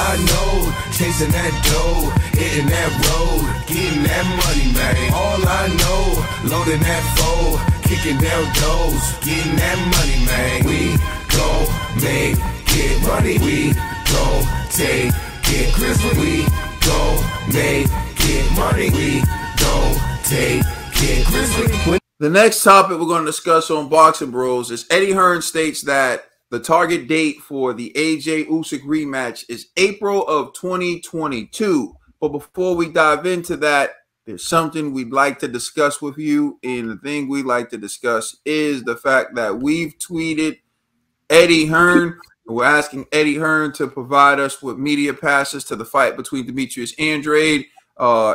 I know, chasing that dough, hitting that road, getting that money, man. All I know, loading that foe, kicking down doors, getting that money, man. We gon' make it money. We gon' take it grizzly. We gon' make it money. We gon' take it grizzly. The next topic we're going to discuss on Boxing Bros is Eddie Hearn states that the target date for the AJ Usyk rematch is April of 2022. But before we dive into that, there's something we'd like to discuss with you. And the thing we'd like to discuss is the fact that we've tweeted Eddie Hearn. We're asking Eddie Hearn to provide us with media passes to the fight between Demetrius Andrade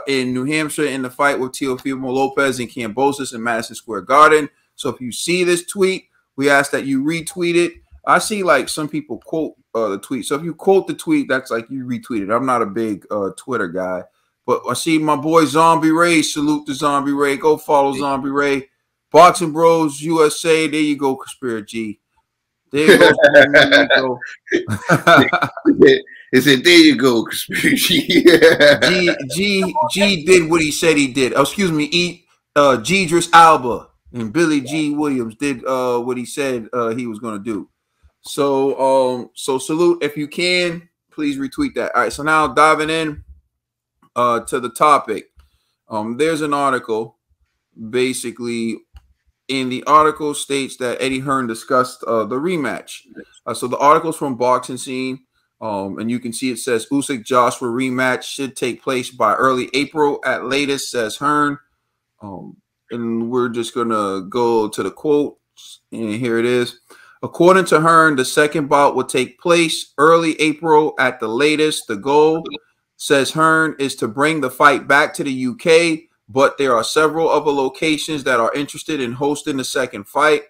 in New Hampshire in the fight with Teofimo Lopez and Kambosos in Madison Square Garden. So if you see this tweet, we ask that you retweet it. I see like some people quote the tweet. So if you quote the tweet, that's like you retweeted. I'm not a big Twitter guy, but I see my boy Zombie Ray. Salute to Zombie Ray. Go follow Zombie Ray. Boxing Bros USA. There you go, Conspiracy. There you go. There you go. It said, there you go, Conspiracy. G did what he said he did. Oh, excuse me, Idris Alba and Billy G. Williams did what he said he was going to do. So salute. If you can, please retweet that. All right, so now diving in to the topic. There's an article. Basically, in the article states that Eddie Hearn discussed the rematch. So the article's from Boxing Scene. And you can see it says Usyk Joshua rematch should take place by early April at latest, says Hearn. And we're just gonna go to the quote, and here it is. According to Hearn, the second bout will take place early April at the latest. The goal, says Hearn, is to bring the fight back to the UK, but there are several other locations that are interested in hosting the second fight.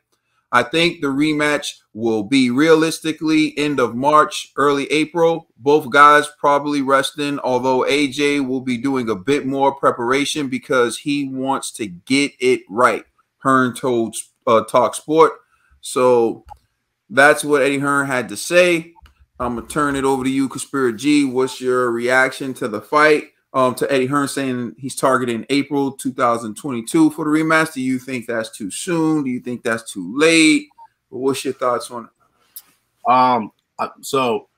I think the rematch will be realistically end of March, early April. Both guys probably resting, although AJ will be doing a bit more preparation because he wants to get it right, Hearn told Talk Sport. So that's what Eddie Hearn had to say. I'm going to turn it over to you, Conspiracy G. What's your reaction to the fight? To Eddie Hearn saying he's targeting April 2022 for the rematch. Do you think that's too soon? Do you think that's too late? What's your thoughts on it? So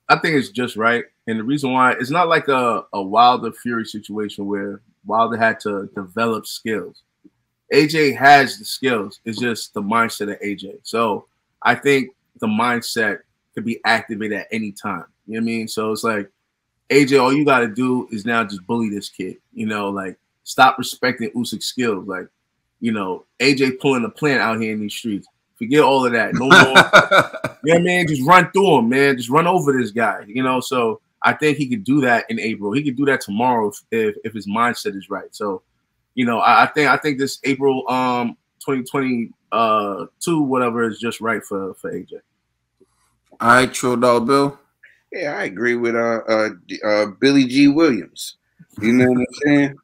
I think it's just right. And the reason why, it's not like a Wilder Fury situation where Wilder had to develop skills. AJ has the skills. It's just the mindset of AJ. So I think the mindset could be activated at any time. You know what I mean? So it's like, AJ, all you got to do is now just bully this kid. You know, like, stop respecting Usyk's skills. Like, you know, AJ pulling a plant out here in these streets. Forget all of that. No more. You know what I mean? Just run through him, man. Just run over this guy. You know, so I think he could do that in April. He could do that tomorrow if his mindset is right. So, you know, I think this April 2022 whatever is just right for AJ. All right, True Dog Bill. Yeah, I agree with Billy G. Williams. You know what I'm saying?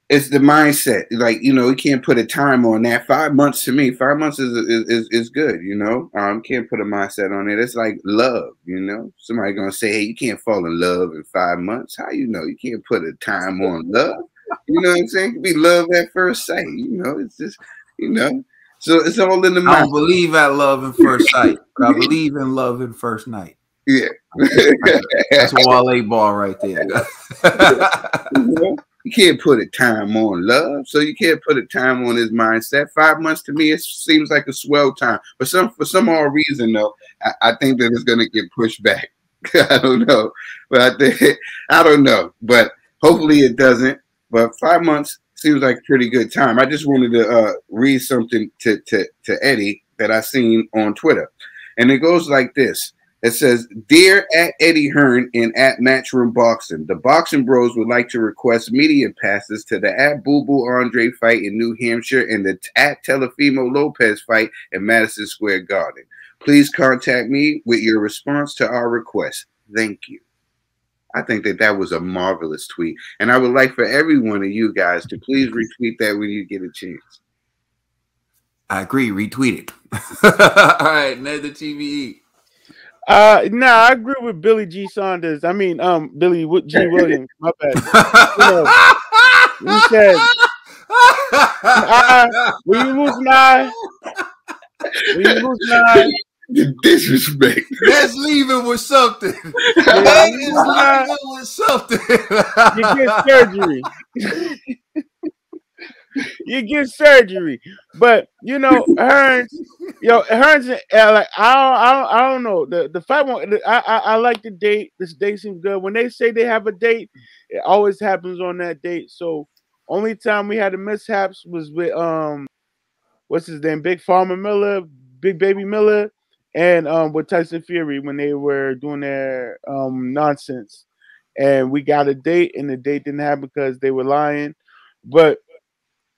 It's the mindset. Like, you know, you can't put a time on that. 5 months to me, 5 months is good, you know. Can't put a mindset on it. It's like love, you know. Somebody gonna say, hey, you can't fall in love in 5 months. How you know? You can't put a time on love. You know what I'm saying? It could be love at first sight, you know. It's just, you know. So it's all in the mind. I don't believe at love in first sight, but I believe in love in first night. Yeah. That's a Wale ball right there. You can't put a time on love, so you can't put a time on his mindset. 5 months to me, it seems like a swell time. But for some odd reason, though, I think that it's going to get pushed back. I don't know, but I don't know. But hopefully it doesn't. But 5 months seems like a pretty good time. I just wanted to read something to Eddie that I seen on Twitter, and it goes like this. It says, "Dear at Eddie Hearn and at Matchroom Boxing, the Boxing Bros would like to request media passes to the at Boo Boo Andre fight in New Hampshire and the at Teofimo Lopez fight in Madison Square Garden. Please contact me with your response to our request. Thank you." I think that was a marvelous tweet, and I would like for every one of you guys to please retweet that when you get a chance. I agree. Retweet it. All right, Ned the TVE. Nah, I agree with Billy G. Saunders. I mean, Billy G. Williams. My bad. You know, he said, an eye, when you lose an eye, when you lose an eye, The disrespect. Let's leave it with something. yeah, That when you is lose an eye, leaving with something. you get surgery. You get surgery. But you know, Hearns, like I don't know. The fight won't, I like the date. This date seems good. When they say they have a date, it always happens on that date. So only time we had the mishaps was with what's his name? Big Farmer Miller, Big Baby Miller, and with Tyson Fury when they were doing their nonsense. And we got a date, and the date didn't happen because they were lying. But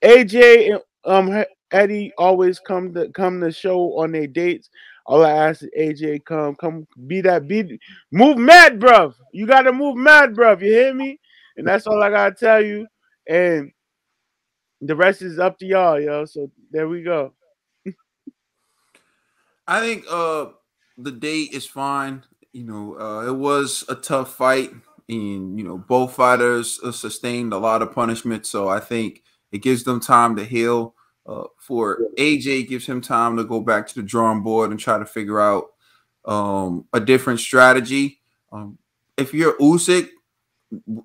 AJ and Eddie always come to show on their dates. All I ask is AJ come move mad, bruv. You gotta move mad, bruv. You hear me? And that's all I gotta tell you. And the rest is up to y'all, yo. So there we go. I think the date is fine. You know, it was a tough fight, and you know both fighters sustained a lot of punishment. So I think it gives them time to heal. For AJ, gives him time to go back to the drawing board and try to figure out a different strategy. If you're Usyk,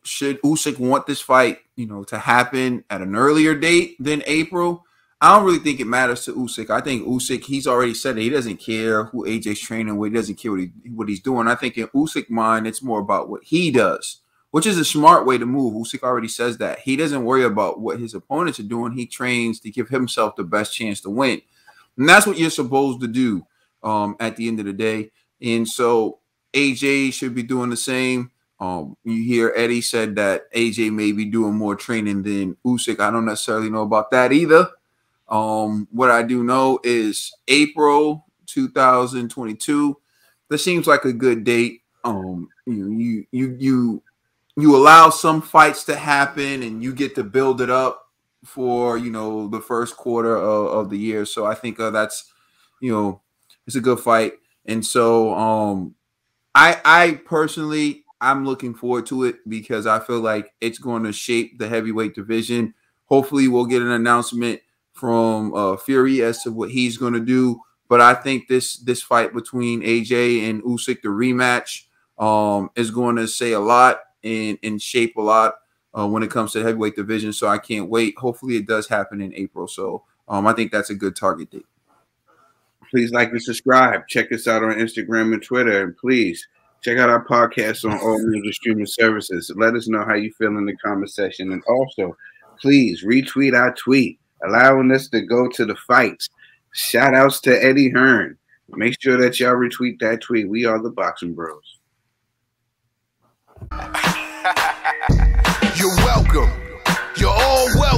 should Usyk want this fight, you know, to happen at an earlier date than April? I don't really think it matters to Usyk. I think Usyk, he's already said that he doesn't care who AJ's training with. He doesn't care what he's doing. I think in Usyk's mind, it's more about what he does, which is a smart way to move. Usyk already says that. He doesn't worry about what his opponents are doing. He trains to give himself the best chance to win. And that's what you're supposed to do at the end of the day. And so AJ should be doing the same. You hear Eddie said that AJ may be doing more training than Usyk. I don't necessarily know about that either. What I do know is April 2022. That seems like a good date. You allow some fights to happen, and you get to build it up for the first quarter of the year. So I think that's it's a good fight, and so I personally, I'm looking forward to it because I feel like it's going to shape the heavyweight division. Hopefully, we'll get an announcement from Fury as to what he's going to do. But I think this fight between AJ and Usyk, the rematch, is going to say a lot and shape a lot when it comes to the heavyweight division. So I can't wait. Hopefully, it does happen in April. So I think that's a good target date. Please like and subscribe. Check us out on Instagram and Twitter. And please check out our podcast on all major streaming services. Let us know how you feel in the comment section. And also, please retweet our tweet, allowing us to go to the fights. Shout outs to Eddie Hearn. Make sure that y'all retweet that tweet. We are the Boxing Bros. You're welcome. You're all welcome.